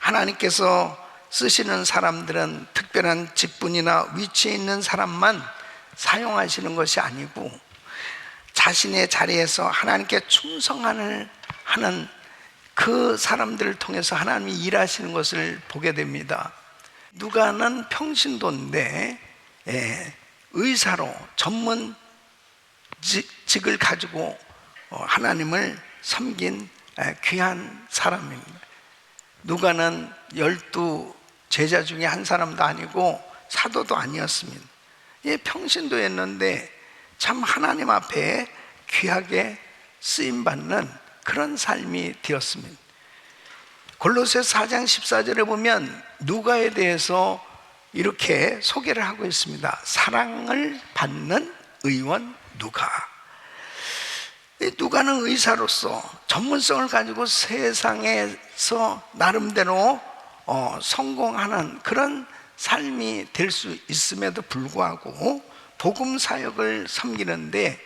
하나님께서 쓰시는 사람들은 특별한 직분이나 위치에 있는 사람만 사용하시는 것이 아니고 자신의 자리에서 하나님께 충성하는 그 사람들을 통해서 하나님이 일하시는 것을 보게 됩니다. 누가는 평신도인데 의사로 전문 직을 가지고 하나님을 섬긴 귀한 사람입니다. 누가는 12 제자 중에 한 사람도 아니고 사도도 아니었습니다. 평신도였는데 참 하나님 앞에 귀하게 쓰임받는 그런 삶이 되었습니다. 골로새서 4장 14절에 보면 누가에 대해서 이렇게 소개를 하고 있습니다. 사랑을 받는 의원 누가. 누가는 의사로서 전문성을 가지고 세상에서 나름대로 성공하는 그런 삶이 될 수 있음에도 불구하고 복음 사역을 섬기는데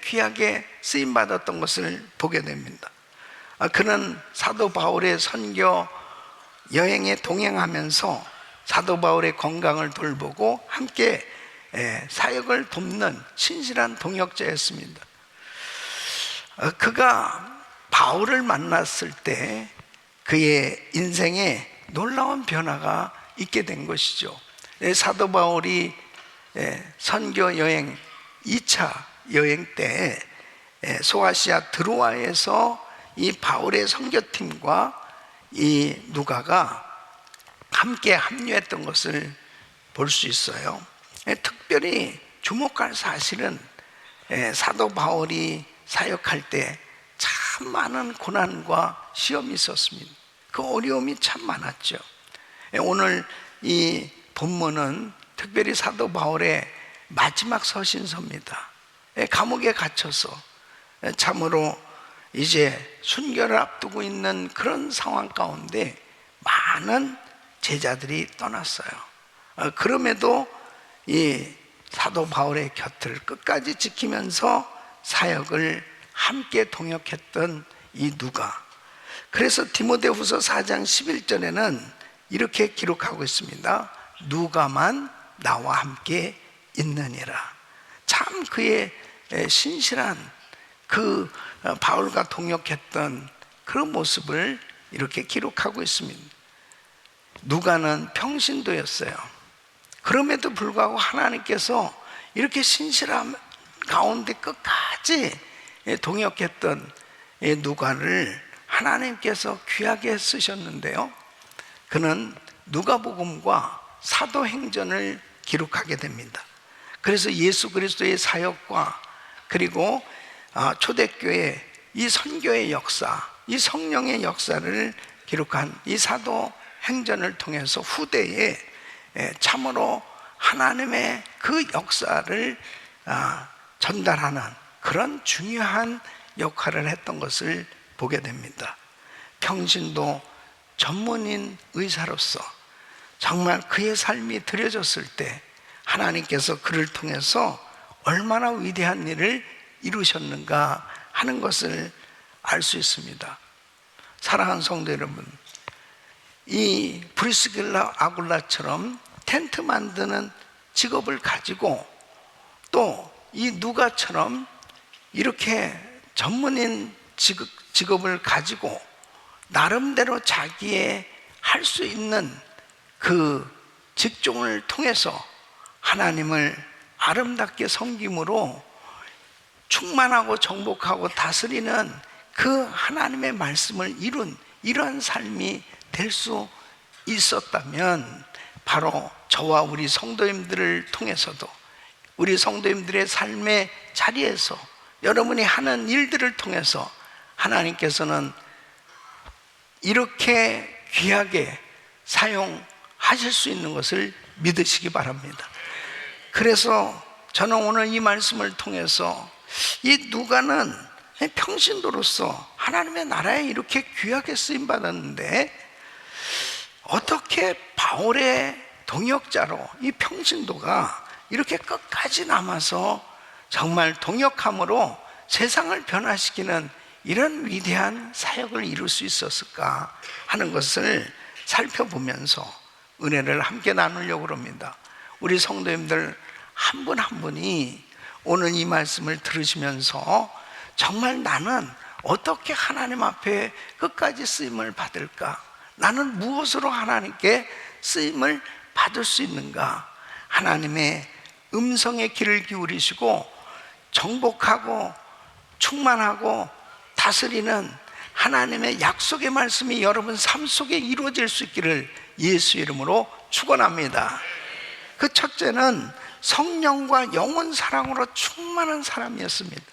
귀하게 쓰임받았던 것을 보게 됩니다. 그는 사도 바울의 선교 여행에 동행하면서 사도 바울의 건강을 돌보고 함께 사역을 돕는 신실한 동역자였습니다. 그가 바울을 만났을 때 그의 인생에 놀라운 변화가 있게 된 것이죠. 사도 바울이 선교 여행 2차 여행 때 소아시아 드로아에서 이 바울의 선교팀과 이 누가가 함께 합류했던 것을 볼 수 있어요. 특별히 주목할 사실은 사도 바울이 사역할 때 참 많은 고난과 시험이 있었습니다. 그 어려움이 참 많았죠. 오늘 이 본문은 특별히 사도 바울의 마지막 서신서입니다. 감옥에 갇혀서 참으로 이제 순교를 앞두고 있는 그런 상황 가운데 많은 제자들이 떠났어요. 그럼에도 이 사도 바울의 곁을 끝까지 지키면서 사역을 함께 동역했던 이 누가. 그래서 디모데후서 4장 11절에는 이렇게 기록하고 있습니다. 누가만 나와 함께 있느니라. 참 그의 신실한 그 바울과 동역했던 그런 모습을 이렇게 기록하고 있습니다. 누가는 평신도였어요. 그럼에도 불구하고 하나님께서 이렇게 신실함 가운데 끝까지 동역했던 누가를 하나님께서 귀하게 쓰셨는데요, 그는 누가복음과 사도행전을 기록하게 됩니다. 그래서 예수 그리스도의 사역과 그리고 초대교회 이 선교의 역사, 이 성령의 역사를 기록한 이 사도행전을 통해서 후대에 참으로 하나님의 그 역사를 전달하는 그런 중요한 역할을 했던 것을 보게 됩니다. 평신도 전문인 의사로서 정말 그의 삶이 드려졌을 때 하나님께서 그를 통해서 얼마나 위대한 일을 이루셨는가 하는 것을 알 수 있습니다. 사랑하는 성도 여러분, 이 브리스길라 아굴라처럼 텐트 만드는 직업을 가지고 또 이 누가처럼 이렇게 전문인 직업을 가지고 나름대로 자기의 할 수 있는 그 직종을 통해서 하나님을 아름답게 섬김으로 충만하고 정복하고 다스리는 그 하나님의 말씀을 이룬 이러한 삶이 될 수 있었다면 바로 저와 우리 성도님들을 통해서도 우리 성도님들의 삶의 자리에서 여러분이 하는 일들을 통해서 하나님께서는 이렇게 귀하게 사용하실 수 있는 것을 믿으시기 바랍니다. 그래서 저는 오늘 이 말씀을 통해서 이 누가는 평신도로서 하나님의 나라에 이렇게 귀하게 쓰임받았는데 어떻게 바울의 동역자로 이 평신도가 이렇게 끝까지 남아서 정말 동역함으로 세상을 변화시키는 이런 위대한 사역을 이룰 수 있었을까 하는 것을 살펴보면서 은혜를 함께 나누려고 합니다. 우리 성도님들 한 분 한 분이 오늘 이 말씀을 들으시면서 정말 나는 어떻게 하나님 앞에 끝까지 쓰임을 받을까? 나는 무엇으로 하나님께 쓰임을 받을 수 있는가? 하나님의 음성에 귀를 기울이시고 정복하고 충만하고 다스리는 하나님의 약속의 말씀이 여러분 삶 속에 이루어질 수 있기를 예수 이름으로 축원합니다. 그 첫째는 성령과 영혼 사랑으로 충만한 사람이었습니다.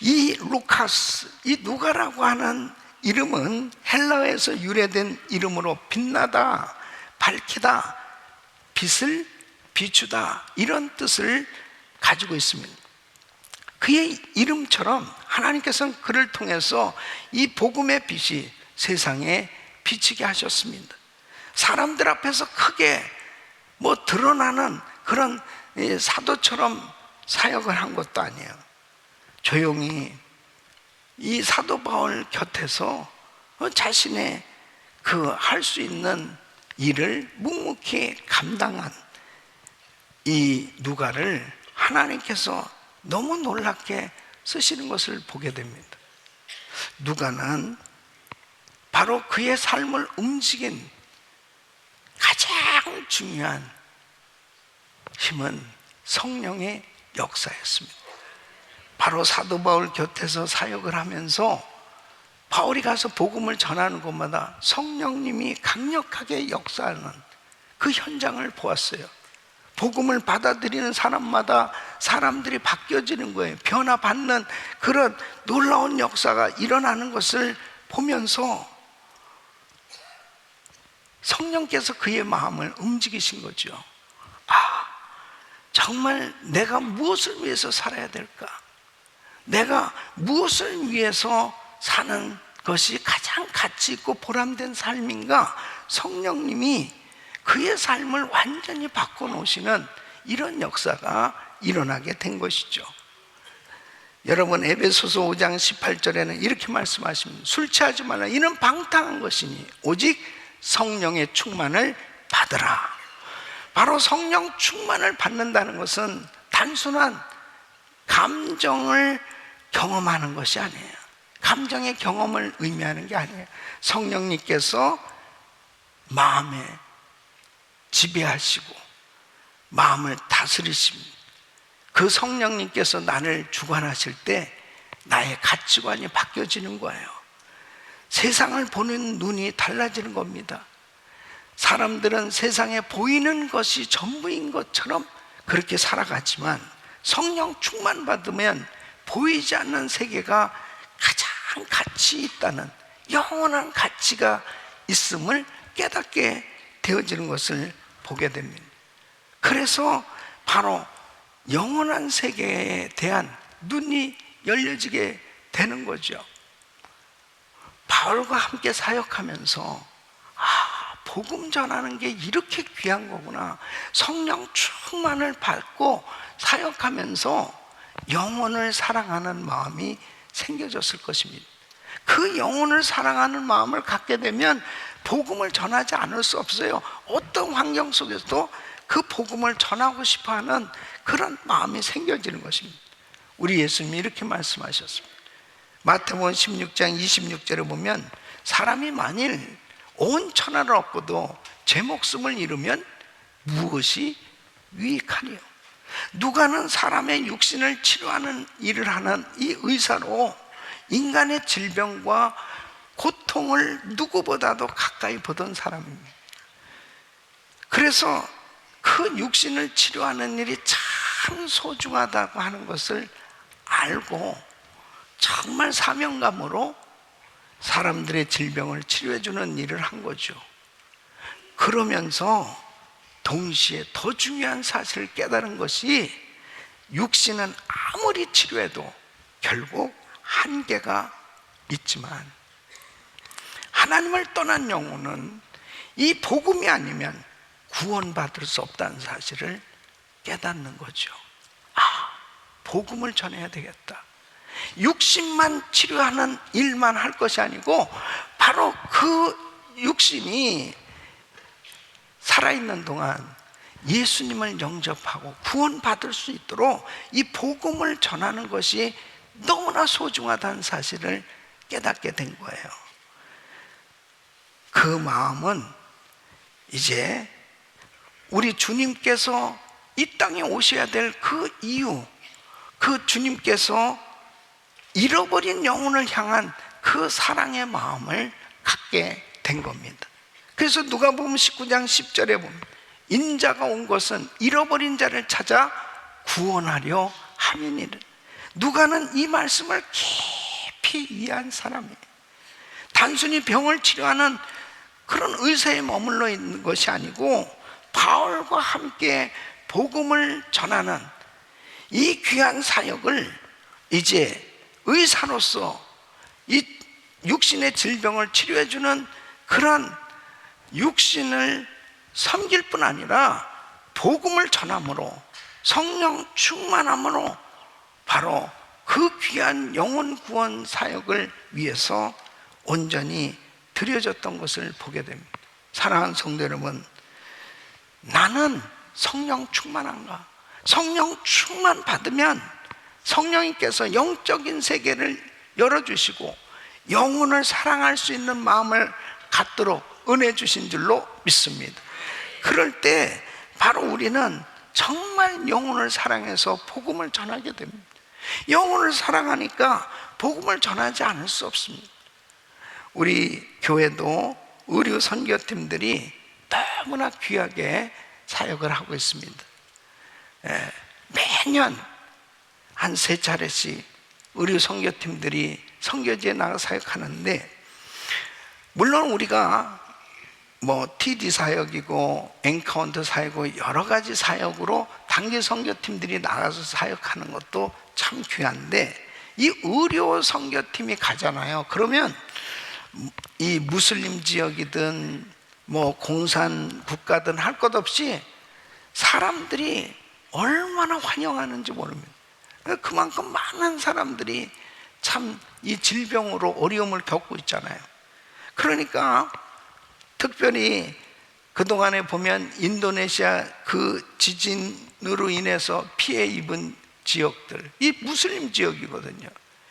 이 루카스, 이 누가라고 하는 이름은 헬라어에서 유래된 이름으로 빛나다, 밝히다, 빛을 비추다 이런 뜻을 가지고 있습니다. 그의 이름처럼 하나님께서는 그를 통해서 이 복음의 빛이 세상에 비치게 하셨습니다. 사람들 앞에서 크게 드러나는 그런 사도처럼 사역을 한 것도 아니에요. 조용히 이 사도 바울 곁에서 자신의 그 할 수 있는 일을 묵묵히 감당한 이 누가를 하나님께서 너무 놀랍게 쓰시는 것을 보게 됩니다. 누가는 바로 그의 삶을 움직인 가장 중요한 힘은 성령의 역사였습니다. 바로 사도 바울 곁에서 사역을 하면서 바울이 가서 복음을 전하는 곳마다 성령님이 강력하게 역사하는 그 현장을 보았어요. 복음을 받아들이는 사람마다 사람들이 바뀌어지는 거예요. 변화받는 그런 놀라운 역사가 일어나는 것을 보면서 성령께서 그의 마음을 움직이신 거죠. 정말 내가 무엇을 위해서 살아야 될까? 내가 무엇을 위해서 사는 것이 가장 가치 있고 보람된 삶인가? 성령님이 그의 삶을 완전히 바꿔놓으시는 이런 역사가 일어나게 된 것이죠. 여러분 에베소서 5장 18절에는 이렇게 말씀하십니다. 술 취하지 말라. 이는 방탕한 것이니 오직 성령의 충만을 받으라. 바로 성령 충만을 받는다는 것은 단순한 감정을 경험하는 것이 아니에요. 감정의 경험을 의미하는 게 아니에요. 성령님께서 마음에 지배하시고 마음을 다스리십니다. 그 성령님께서 나를 주관하실 때 나의 가치관이 바뀌어지는 거예요. 세상을 보는 눈이 달라지는 겁니다. 사람들은 세상에 보이는 것이 전부인 것처럼 그렇게 살아가지만 성령 충만 받으면 보이지 않는 세계가 가장 가치 있다는 영원한 가치가 있음을 깨닫게 되어지는 것을 보게 됩니다. 그래서 바로 영원한 세계에 대한 눈이 열려지게 되는 거죠. 바울과 함께 사역하면서 복음 전하는 게 이렇게 귀한 거구나. 성령 충만을 받고 사역하면서 영혼을 사랑하는 마음이 생겨졌을 것입니다. 그 영혼을 사랑하는 마음을 갖게 되면 복음을 전하지 않을 수 없어요. 어떤 환경 속에서도 그 복음을 전하고 싶어하는 그런 마음이 생겨지는 것입니다. 우리 예수님이 이렇게 말씀하셨습니다. 마태복음 16장 26절에 보면 사람이 만일 온 천하를 얻고도 제 목숨을 잃으면 무엇이 유익하니요? 누가는 사람의 육신을 치료하는 일을 하는 이 의사로 인간의 질병과 고통을 누구보다도 가까이 보던 사람입니다. 그래서 그 육신을 치료하는 일이 참 소중하다고 하는 것을 알고 정말 사명감으로 사람들의 질병을 치료해주는 일을 한 거죠. 그러면서 동시에 더 중요한 사실을 깨달은 것이 육신은 아무리 치료해도 결국 한계가 있지만 하나님을 떠난 영혼은 이 복음이 아니면 구원받을 수 없다는 사실을 깨닫는 거죠. 복음을 전해야 되겠다. 육신만 치료하는 일만 할 것이 아니고 바로 그 육신이 살아있는 동안 예수님을 영접하고 구원받을 수 있도록 이 복음을 전하는 것이 너무나 소중하다는 사실을 깨닫게 된 거예요. 그 마음은 이제 우리 주님께서 이 땅에 오셔야 될 그 이유, 그 주님께서 잃어버린 영혼을 향한 그 사랑의 마음을 갖게 된 겁니다. 그래서 누가복음 19장 10절에 보면 인자가 온 것은 잃어버린 자를 찾아 구원하려 함이니라. 누가는 이 말씀을 깊이 이해한 사람이에요. 단순히 병을 치료하는 그런 의사에 머물러 있는 것이 아니고 바울과 함께 복음을 전하는 이 귀한 사역을 이제 의사로서 이 육신의 질병을 치료해주는 그런 육신을 섬길 뿐 아니라 복음을 전함으로 성령 충만함으로 바로 그 귀한 영혼 구원 사역을 위해서 온전히 드려졌던 것을 보게 됩니다. 사랑하는 성도 여러분, 나는 성령 충만한가? 성령 충만 받으면 성령님께서 영적인 세계를 열어주시고 영혼을 사랑할 수 있는 마음을 갖도록 은혜 주신 줄로 믿습니다. 그럴 때 바로 우리는 정말 영혼을 사랑해서 복음을 전하게 됩니다. 영혼을 사랑하니까 복음을 전하지 않을 수 없습니다. 우리 교회도 의료 선교팀들이 너무나 귀하게 사역을 하고 있습니다. 매년 한 3차례씩 의료 선교팀들이 선교지에 나가 사역하는데, 물론 우리가 TD 사역이고 엔카운터 사역이고 여러 가지 사역으로 단기 선교팀들이 나가서 사역하는 것도 참 귀한데, 이 의료 선교팀이 가잖아요. 그러면 이 무슬림 지역이든 공산 국가든 할 것 없이 사람들이 얼마나 환영하는지 모릅니다. 그만큼 많은 사람들이 참 이 질병으로 어려움을 겪고 있잖아요. 그러니까 특별히 그동안에 보면 인도네시아 그 지진으로 인해서 피해 입은 지역들, 이 무슬림 지역이거든요.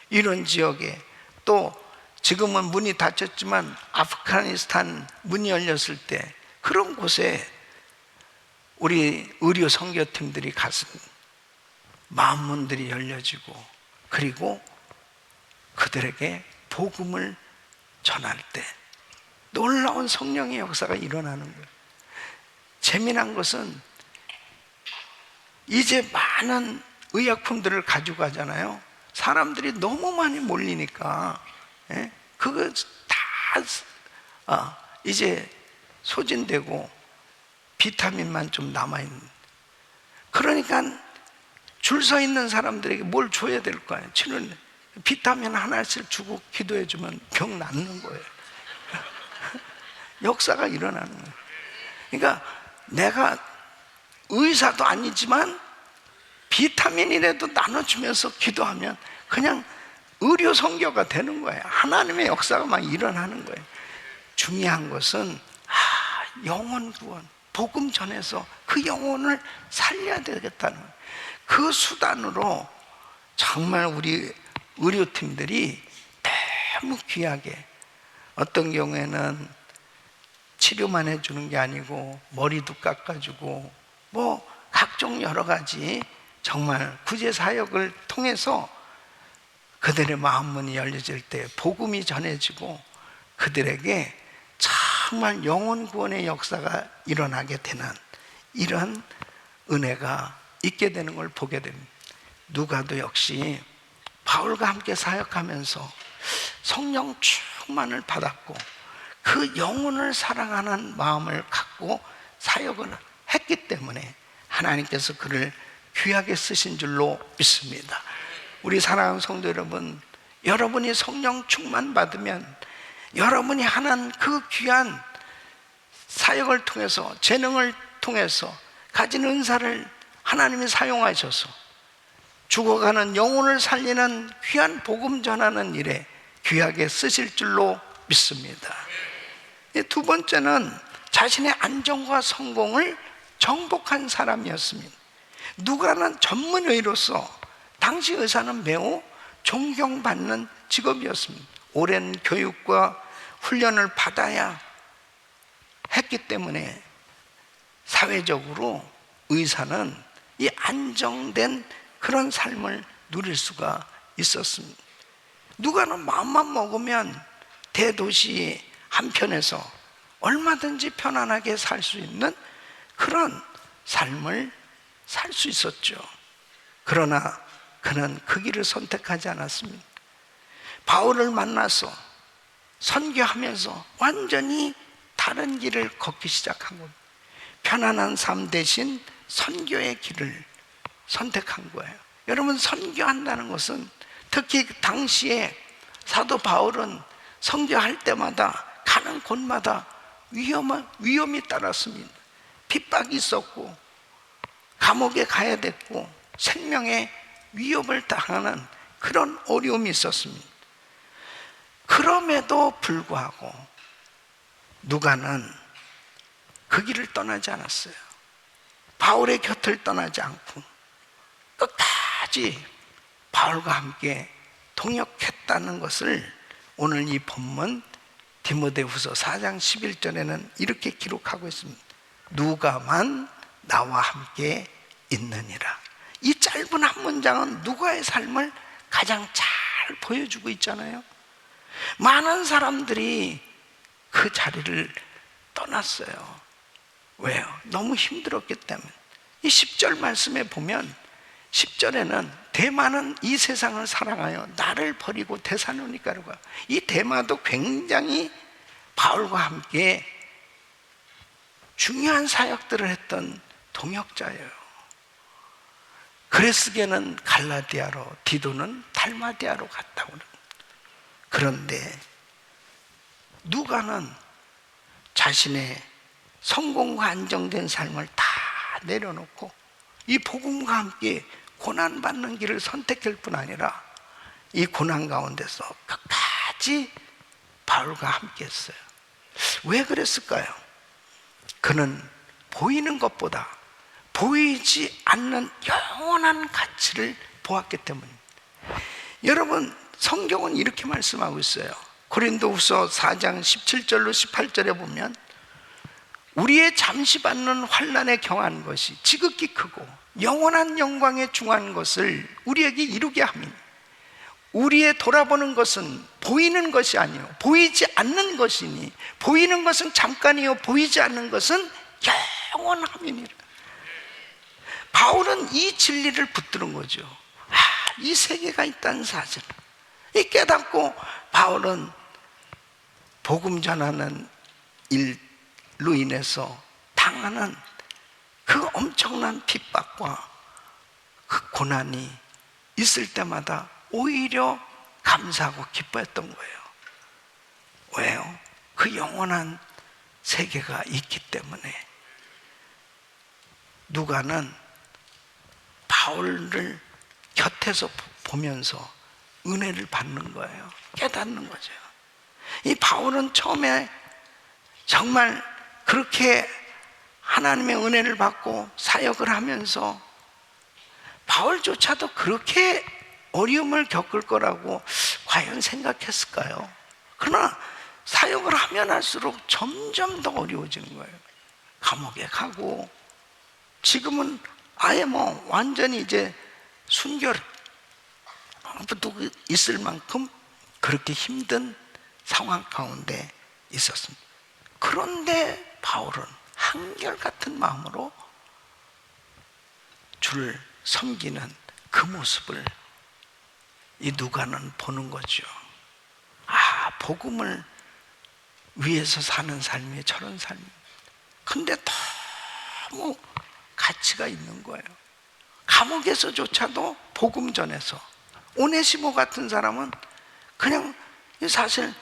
이런 지역에 또 지금은 문이 닫혔지만 아프가니스탄 문이 열렸을 때 그런 곳에 우리 의료 선교팀들이 갔습니다. 마음문들이 열려지고, 그리고 그들에게 복음을 전할 때 놀라운 성령의 역사가 일어나는 거예요. 재미난 것은 이제 많은 의약품들을 가지고 가잖아요. 사람들이 너무 많이 몰리니까 그거 다 이제 소진되고 비타민만 좀 남아있는. 그러니까 줄 서 있는 사람들에게 뭘 줘야 될 거 아니에요. 치료는 비타민 하나씩 주고 기도해 주면 병 낫는 거예요. 역사가 일어나는 거예요. 그러니까 내가 의사도 아니지만 비타민이라도 나눠주면서 기도하면 그냥 의료 선교가 되는 거예요. 하나님의 역사가 막 일어나는 거예요. 중요한 것은 영혼 구원, 복음 전해서 그 영혼을 살려야 되겠다는 거예요. 그 수단으로 정말 우리 의료팀들이 너무 귀하게, 어떤 경우에는 치료만 해주는 게 아니고 머리도 깎아주고 각종 여러 가지 정말 구제 사역을 통해서 그들의 마음문이 열려질 때 복음이 전해지고 그들에게 정말 영혼 구원의 역사가 일어나게 되는 이런 은혜가 있게 되는 걸 보게 됩니다. 누가도 역시 바울과 함께 사역하면서 성령 충만을 받았고 그 영혼을 사랑하는 마음을 갖고 사역을 했기 때문에 하나님께서 그를 귀하게 쓰신 줄로 믿습니다. 우리 사랑하는 성도 여러분, 여러분이 성령 충만 받으면 여러분이 하는 그 귀한 사역을 통해서, 재능을 통해서 가진 은사를 하나님이 사용하셔서 죽어가는 영혼을 살리는 귀한 복음 전하는 일에 귀하게 쓰실 줄로 믿습니다. 두 번째는 자신의 안정과 성공을 정복한 사람이었습니다. 누가는 전문의로서 당시 의사는 매우 존경받는 직업이었습니다. 오랜 교육과 훈련을 받아야 했기 때문에 사회적으로 의사는 이 안정된 그런 삶을 누릴 수가 있었습니다. 누가는 마음만 먹으면 대도시 한편에서 얼마든지 편안하게 살 수 있는 그런 삶을 살 수 있었죠. 그러나 그는 그 길을 선택하지 않았습니다. 바울을 만나서 선교하면서 완전히 다른 길을 걷기 시작한 겁니다. 편안한 삶 대신 선교의 길을 선택한 거예요. 여러분, 선교한다는 것은 특히 당시에 사도 바울은 선교할 때마다 가는 곳마다 위험이 따랐습니다. 핍박이 있었고 감옥에 가야 됐고 생명의 위협을 당하는 그런 어려움이 있었습니다. 그럼에도 불구하고 누가는 그 길을 떠나지 않았어요. 바울의 곁을 떠나지 않고 끝까지 바울과 함께 동역했다는 것을 오늘 이 본문 디모데후서 4장 11절에는 이렇게 기록하고 있습니다. 누가만 나와 함께 있느니라. 이 짧은 한 문장은 누가의 삶을 가장 잘 보여주고 있잖아요. 많은 사람들이 그 자리를 떠났어요. 왜요? 너무 힘들었기 때문에. 이 10절 말씀에 보면 10절에는 대마는 이 세상을 사랑하여 나를 버리고 데살로니가로 가. 이 대마도 굉장히 바울과 함께 중요한 사역들을 했던 동역자예요. 그레스게는 갈라디아로, 디도는 달마디아로 갔다고 그래요. 그런데 누가는 자신의 성공과 안정된 삶을 다 내려놓고 이 복음과 함께 고난받는 길을 선택할 뿐 아니라 이 고난 가운데서 끝까지 바울과 함께 했어요. 왜 그랬을까요? 그는 보이는 것보다 보이지 않는 영원한 가치를 보았기 때문입니다. 여러분, 성경은 이렇게 말씀하고 있어요. 고린도후서 4장 17절로 18절에 보면 우리의 잠시 받는 환난에 경한 것이 지극히 크고 영원한 영광에 중한 것을 우리에게 이루게 함이니 우리의 돌아보는 것은 보이는 것이 아니요 보이지 않는 것이니 보이는 것은 잠깐이요 보이지 않는 것은 영원함이니라. 바울은 이 진리를 붙드는 거죠. 이 세계가 있다는 사실을 이 깨닫고 바울은 복음 전하는 일로 인해서 당하는 그 엄청난 핍박과 그 고난이 있을 때마다 오히려 감사하고 기뻐했던 거예요. 왜요? 그 영원한 세계가 있기 때문에. 누가는 바울을 곁에서 보면서 은혜를 받는 거예요. 깨닫는 거죠. 이 바울은 처음에 정말 그렇게 하나님의 은혜를 받고 사역을 하면서 바울조차도 그렇게 어려움을 겪을 거라고 과연 생각했을까요? 그러나 사역을 하면 할수록 점점 더 어려워지는 거예요. 감옥에 가고 지금은 아예 완전히 이제 순결 붙고 있을 만큼 그렇게 힘든 상황 가운데 있었습니다. 그런데 바울은 한결같은 마음으로 주를 섬기는 그 모습을 이 누가는 보는 거죠. 복음을 위해서 사는 삶이 저런 삶입니다. 근데 너무 가치가 있는 거예요. 감옥에서조차도 복음 전해서 오네시모 같은 사람은 그냥 사실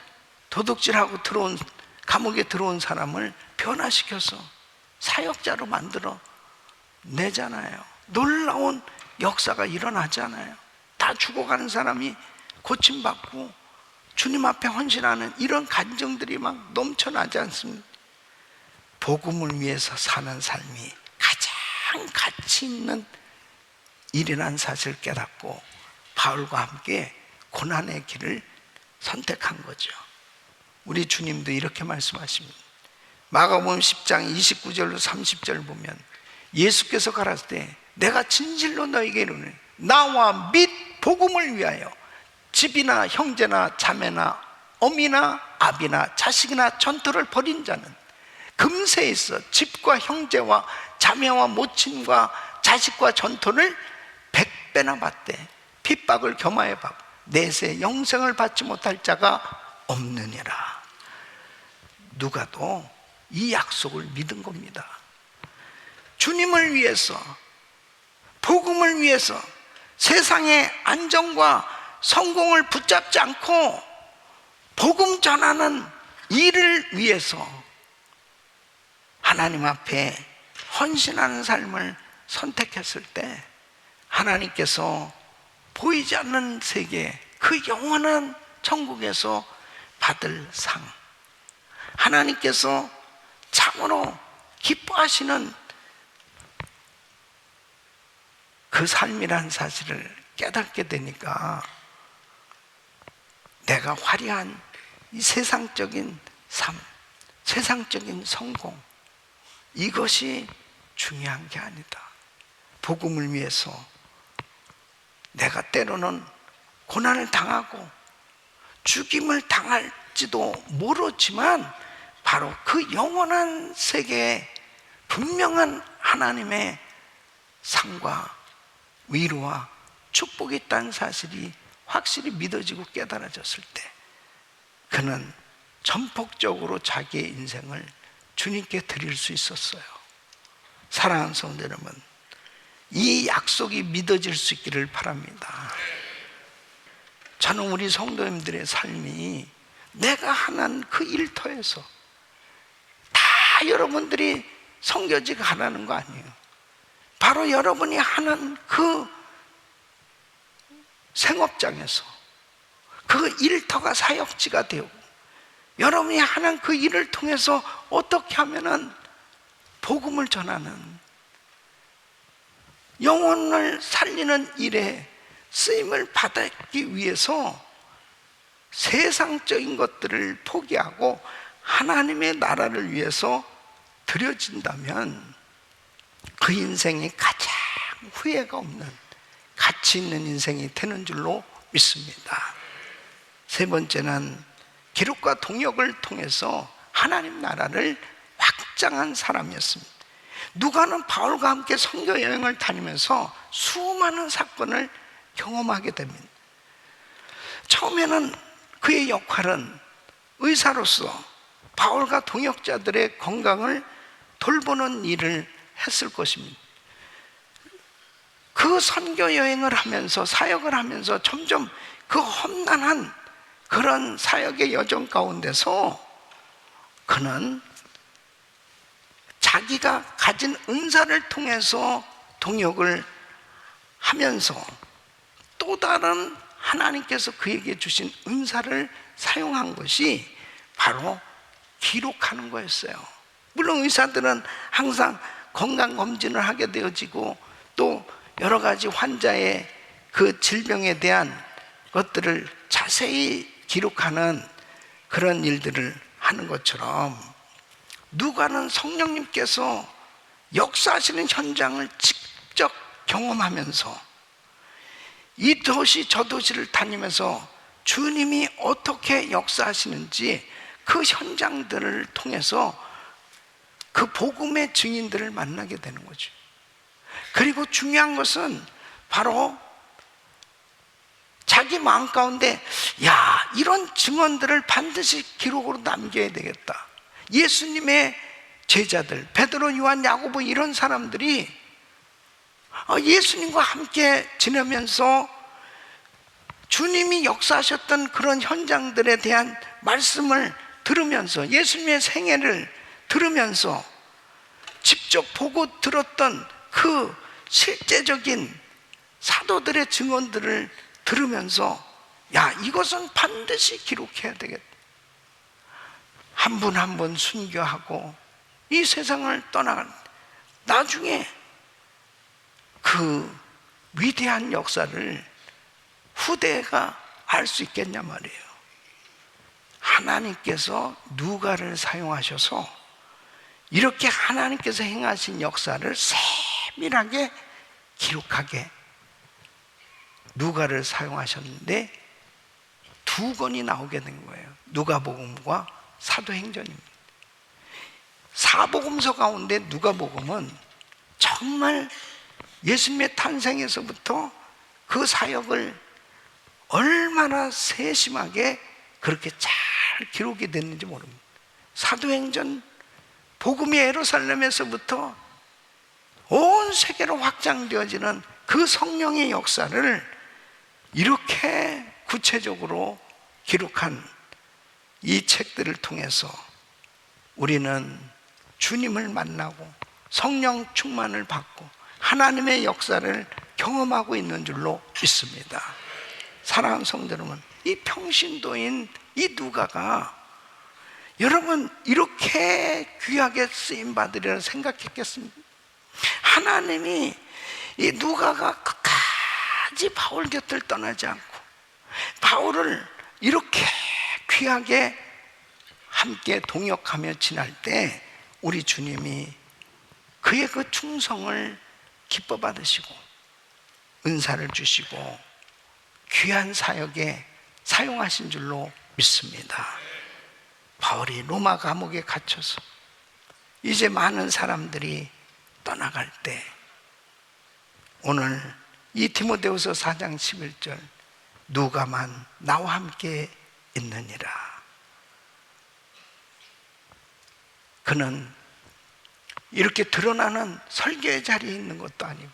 도둑질하고 감옥에 들어온 사람을 변화시켜서 사역자로 만들어 내잖아요. 놀라운 역사가 일어나잖아요. 다 죽어가는 사람이 고침받고 주님 앞에 헌신하는 이런 감정들이 막 넘쳐나지 않습니까? 복음을 위해서 사는 삶이 가장 가치 있는 일이라는 사실을 깨닫고 바울과 함께 고난의 길을 선택한 거죠. 우리 주님도 이렇게 말씀하십니다. 마가복음 10장 29절로 30절 보면 예수께서 가라사대 내가 진실로 너에게 이르노니 나와 및 복음을 위하여 집이나 형제나 자매나 어미나 아비나 자식이나 전토를 벌인 자는 금세에 있어 집과 형제와 자매와 모친과 자식과 전토를 100배나 받되 핍박을 겸하여 받고 내세 영생을 받지 못할 자가 없느니라. 누가도 이 약속을 믿은 겁니다. 주님을 위해서, 복음을 위해서 세상의 안정과 성공을 붙잡지 않고 복음 전하는 일을 위해서 하나님 앞에 헌신하는 삶을 선택했을 때 하나님께서 보이지 않는 세계, 그 영원한 천국에서 받을 상, 하나님께서 참으로 기뻐하시는 그 삶이란 사실을 깨닫게 되니까 내가 화려한 이 세상적인 삶, 세상적인 성공, 이것이 중요한 게 아니다. 복음을 위해서 내가 때로는 고난을 당하고 죽임을 당할지도 모르지만 바로 그 영원한 세계에 분명한 하나님의 상과 위로와 축복이 있다는 사실이 확실히 믿어지고 깨달아졌을 때 그는 전폭적으로 자기의 인생을 주님께 드릴 수 있었어요. 사랑하는 성도 여러분, 이 약속이 믿어질 수 있기를 바랍니다. 저는 우리 성도님들의 삶이 내가 하는 그 일터에서 다 여러분들이 섬겨지게 하라는 거 아니에요. 바로 여러분이 하는 그 생업장에서 그 일터가 사역지가 되고 여러분이 하는 그 일을 통해서 어떻게 하면은 복음을 전하는 영혼을 살리는 일에 쓰임을 받기 위해서 세상적인 것들을 포기하고 하나님의 나라를 위해서 드려진다면 그 인생이 가장 후회가 없는 가치 있는 인생이 되는 줄로 믿습니다. 세 번째는 기록과 동역을 통해서 하나님 나라를 확장한 사람이었습니다. 누가는 바울과 함께 선교 여행을 다니면서 수많은 사건을 경험하게 됩니다. 처음에는 그의 역할은 의사로서 바울과 동역자들의 건강을 돌보는 일을 했을 것입니다. 그 선교 여행을 하면서 사역을 하면서 점점 그 험난한 그런 사역의 여정 가운데서 그는 자기가 가진 은사를 통해서 동역을 하면서 또 다른 하나님께서 그에게 주신 은사를 사용한 것이 바로 기록하는 거였어요. 물론 의사들은 항상 건강검진을 하게 되어지고 또 여러 가지 환자의 그 질병에 대한 것들을 자세히 기록하는 그런 일들을 하는 것처럼 누가는 성령님께서 역사하시는 현장을 직접 경험하면서 이 도시 저 도시를 다니면서 주님이 어떻게 역사하시는지 그 현장들을 통해서 그 복음의 증인들을 만나게 되는 거죠. 그리고 중요한 것은 바로 자기 마음 가운데 이런 증언들을 반드시 기록으로 남겨야 되겠다. 예수님의 제자들 베드로, 요한, 야고보 이런 사람들이 예수님과 함께 지내면서 주님이 역사하셨던 그런 현장들에 대한 말씀을 들으면서 예수님의 생애를 들으면서 직접 보고 들었던 그 실제적인 사도들의 증언들을 들으면서 야, 이것은 반드시 기록해야 되겠다. 한 분 한 분 순교하고 이 세상을 떠나간 나중에 그 위대한 역사를 후대가 알 수 있겠냐 말이에요. 하나님께서 누가를 사용하셔서 이렇게 하나님께서 행하신 역사를 세밀하게 기록하게 누가를 사용하셨는데 2권이 나오게 된 거예요. 누가복음과 사도행전입니다. 사복음서 가운데 누가복음은 정말 예수님의 탄생에서부터 그 사역을 얼마나 세심하게 그렇게 잘 기록이 됐는지 모릅니다. 사도행전 복음이 예루살렘에서부터 온 세계로 확장되어지는 그 성령의 역사를 이렇게 구체적으로 기록한 이 책들을 통해서 우리는 주님을 만나고 성령 충만을 받고 하나님의 역사를 경험하고 있는 줄로 믿습니다. 사랑하는 성도 여러분, 이 평신도인 이 누가가 여러분 이렇게 귀하게 쓰임받으리라 생각했겠습니까? 하나님이 이 누가가 끝까지 바울 곁을 떠나지 않고 바울을 이렇게 귀하게 함께 동역하며 지날 때 우리 주님이 그의 그 충성을 기뻐 받으시고 은사를 주시고 귀한 사역에 사용하신 줄로 믿습니다. 바울이 로마 감옥에 갇혀서 이제 많은 사람들이 떠나갈 때 오늘 이 디모데후서 4장 11절 누가만 나와 함께 있느니라. 그는 이렇게 드러나는 설교의 자리에 있는 것도 아니고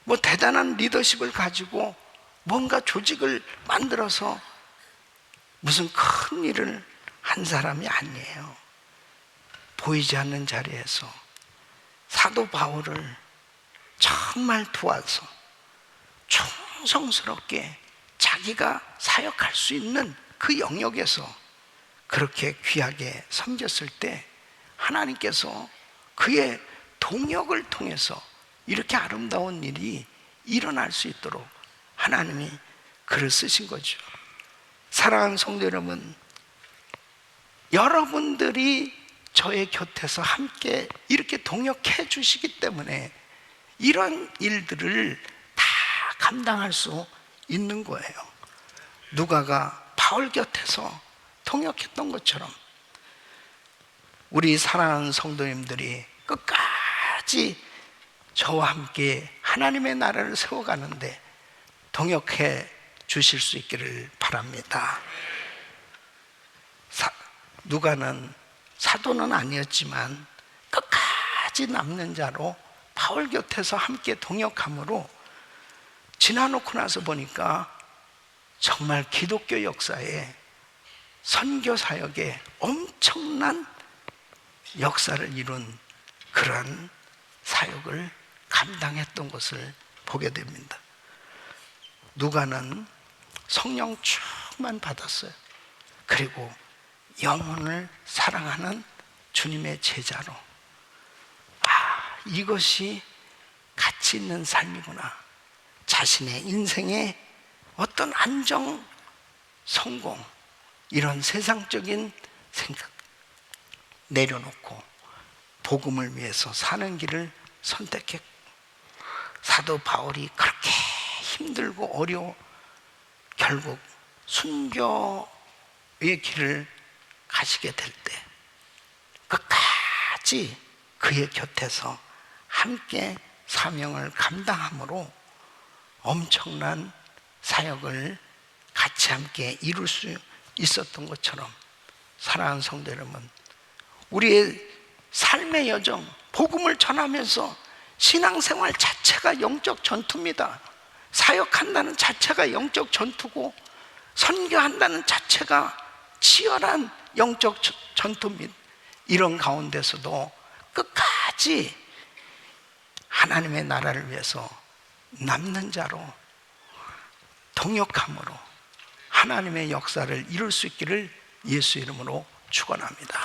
뭐 대단한 리더십을 가지고 뭔가 조직을 만들어서 무슨 큰 일을 한 사람이 아니에요. 보이지 않는 자리에서 사도 바울을 정말 도와서 충성스럽게 자기가 사역할 수 있는 그 영역에서 그렇게 귀하게 섬겼을 때 하나님께서 그의 동역을 통해서 이렇게 아름다운 일이 일어날 수 있도록 하나님이 그를 쓰신 거죠. 사랑하는 성도 여러분, 여러분들이 저의 곁에서 함께 이렇게 동역해 주시기 때문에 이런 일들을 다 감당할 수 있는 거예요. 누가가 바울 곁에서 동역했던 것처럼 우리 사랑하는 성도님들이 끝까지 저와 함께 하나님의 나라를 세워가는데 동역해 주실 수 있기를 바랍니다. 누가는 사도는 아니었지만 끝까지 남는 자로 바울 곁에서 함께 동역함으로 지나놓고 나서 보니까 정말 기독교 역사에 선교 사역에 엄청난 역사를 이룬 그런 사역을 감당했던 것을 보게 됩니다. 누가는 성령 충만 받았어요. 그리고 영혼을 사랑하는 주님의 제자로 이것이 가치 있는 삶이구나. 자신의 인생의 어떤 안정, 성공 이런 세상적인 생각 내려놓고 복음을 위해서 사는 길을 선택했고 사도 바울이 그렇게 힘들고 어려워 결국 순교의 길을 가시게 될 때 끝까지 그의 곁에서 함께 사명을 감당함으로 엄청난 사역을 같이 함께 이룰 수 있었던 것처럼 사랑하는 성도 여러분, 우리의 삶의 여정, 복음을 전하면서 신앙생활 자체가 영적 전투입니다. 사역한다는 자체가 영적 전투고 선교한다는 자체가 치열한 영적 전투입니다. 이런 가운데서도 끝까지 하나님의 나라를 위해서 남는 자로 동역함으로 하나님의 역사를 이룰 수 있기를 예수 이름으로 축원합니다.